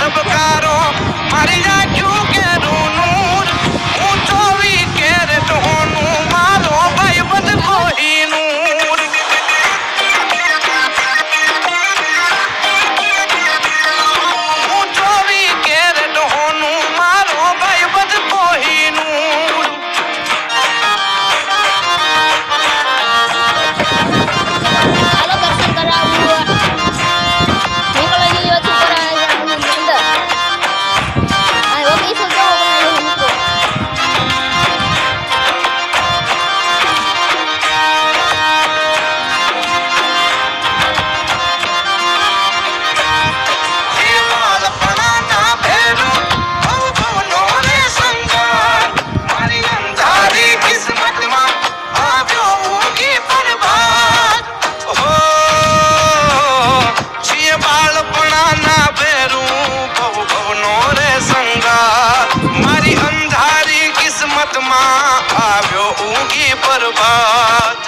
ધબકારો મારી રાખ્યું કેરું નૂર હું 24 કેરેટ હોનું મારો ભાઈબંધ કોહિનૂર હું 24 કેરેટ હોનું મારો ભાઈબંધ કોહિનૂર હાલો દર્શન કરાવું નીકળવાની હતી પર અંદર આ ઓકે સો જાઓ નીકળો બાળપણાના ભેરું ભવનો રે સંગાર મારી અંધારી કિસ્મતમાં આવ્યો ઊંઘી પરબાદ હો છીએ બાળપણાના ભેરું ભવનો રે સંગાર મારી અંધારી કિસ્મતમાં આવ્યો ઊંઘી પરબાદ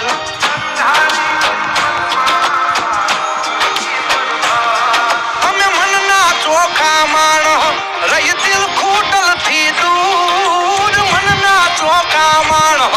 અમે મનના ચોખા માણો રહી દિલ ખૂટલ થી દૂર મનના ચોખા માણો